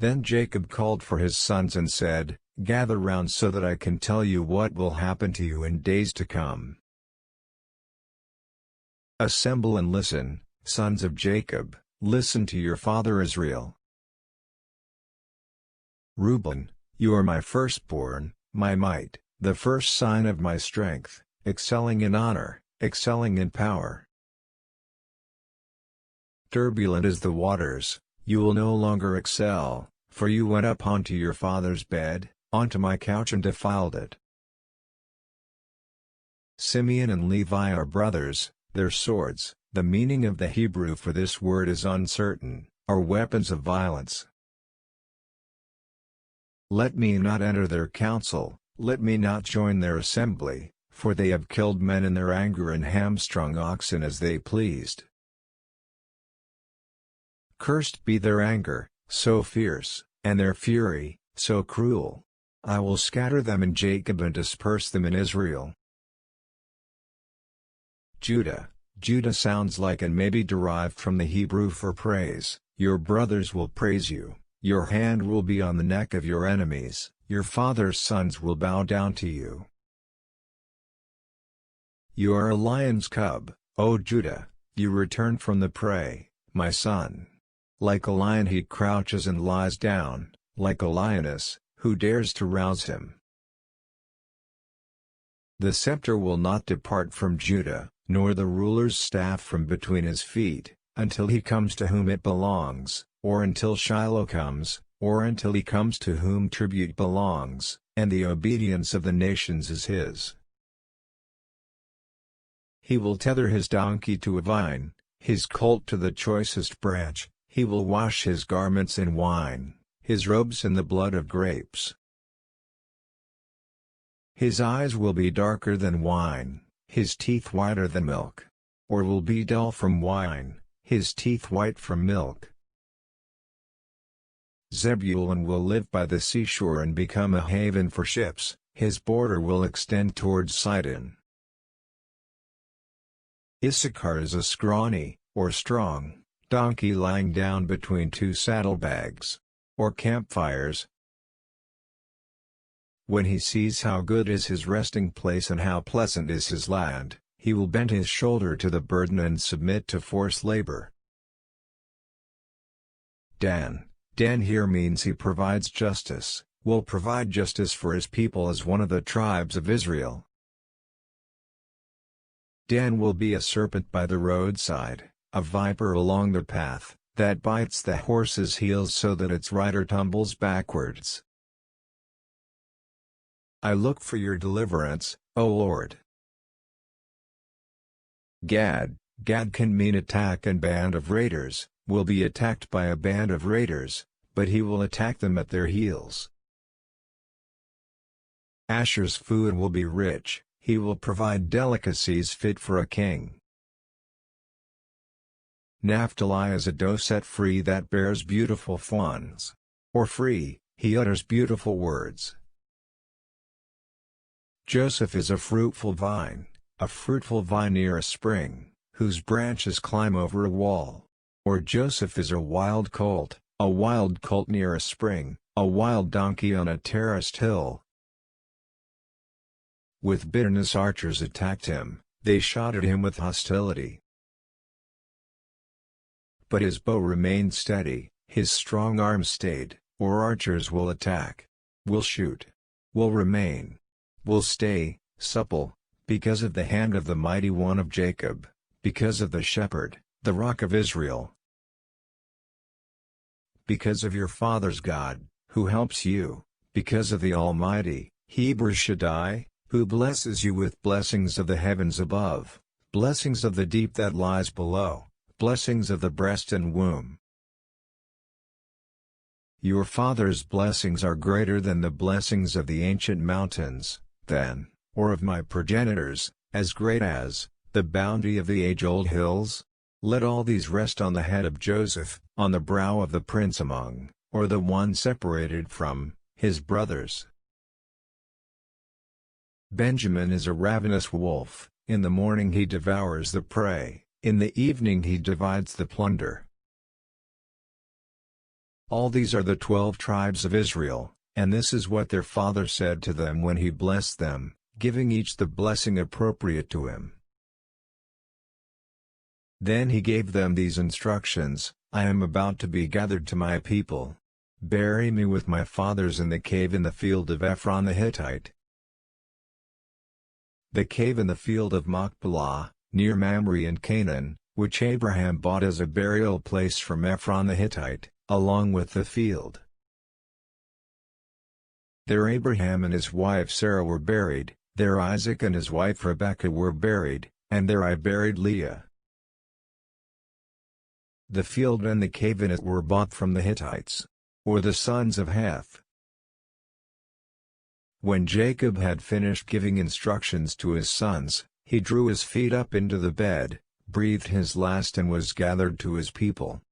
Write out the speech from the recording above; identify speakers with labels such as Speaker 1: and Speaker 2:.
Speaker 1: Then Jacob called for his sons and said, "Gather round so that I can tell you what will happen to you in days to come. Assemble and listen, sons of Jacob, listen to your father Israel. Reuben, you are my firstborn, my might, the first sign of my strength, excelling in honor, excelling in power. Turbulent as the waters, you will no longer excel, for you went up onto your father's bed, onto my couch and defiled it. Simeon and Levi are brothers, their swords, the meaning of the Hebrew for this word is uncertain, are weapons of violence. Let me not enter their council, let me not join their assembly, for they have killed men in their anger and hamstrung oxen as they pleased. Cursed be their anger, so fierce, and their fury, so cruel. I will scatter them in Jacob and disperse them in Israel. Judah, Judah sounds like and may be derived from the Hebrew for praise. Your brothers will praise you, your hand will be on the neck of your enemies, your father's sons will bow down to you. You are a lion's cub, O Judah, you return from the prey, my son. Like a lion he crouches and lies down, like a lioness, who dares to rouse him? The scepter will not depart from Judah, nor the ruler's staff from between his feet, until he comes to whom it belongs, or until Shiloh comes, or until he comes to whom tribute belongs, and the obedience of the nations is his. He will tether his donkey to a vine, his colt to the choicest branch. He will wash his garments in wine, his robes in the blood of grapes. His eyes will be darker than wine, his teeth whiter than milk. Or will be dull from wine, his teeth white from milk. Zebulun will live by the seashore and become a haven for ships, his border will extend towards Sidon. Issachar is a scrawny, or strong, donkey lying down between two saddlebags, or campfires. When he sees how good is his resting place and how pleasant is his land, he will bend his shoulder to the burden and submit to forced labor. Dan here means he provides justice, will provide justice for his people as one of the tribes of Israel. Dan will be a serpent by the roadside, a viper along the path, that bites the horse's heels so that its rider tumbles backwards. I look for your deliverance, O Lord. Gad can mean attack and band of raiders, will be attacked by a band of raiders, but he will attack them at their heels. Asher's food will be rich, he will provide delicacies fit for a king. Naphtali is a doe set free that bears beautiful fawns. Or free, he utters beautiful words. Joseph is a fruitful vine near a spring, whose branches climb over a wall. Or Joseph is a wild colt near a spring, a wild donkey on a terraced hill. With bitterness archers attacked him, they shot at him with hostility. But his bow remained steady, his strong arm stayed, or archers will attack, will shoot, will remain, will stay, supple, because of the hand of the mighty one of Jacob, because of the shepherd, the rock of Israel. Because of your father's God, who helps you, because of the Almighty, Hebrew Shaddai, who blesses you with blessings of the heavens above, blessings of the deep that lies below, blessings of the breast and womb. Your father's blessings are greater than the blessings of the ancient mountains, or of my progenitors, as great as the bounty of the age-old hills. Let all these rest on the head of Joseph, on the brow of the prince among, or the one separated from, his brothers. Benjamin is a ravenous wolf, in the morning he devours the prey, in the evening he divides the plunder. All these are the 12 tribes of Israel, and this is what their father said to them when he blessed them, giving each the blessing appropriate to him. Then he gave them these instructions: I am about to be gathered to my people. Bury me with my fathers in the cave in the field of Ephron the Hittite. The cave in the field of Machpelah, near Mamre in Canaan, which Abraham bought as a burial place from Ephron the Hittite, along with the field. There Abraham and his wife Sarah were buried, there Isaac and his wife Rebekah were buried, and there I buried Leah. The field and the cave in it were bought from the Hittites, or the sons of Heth. When Jacob had finished giving instructions to his sons, he drew his feet up into the bed, breathed his last and was gathered to his people.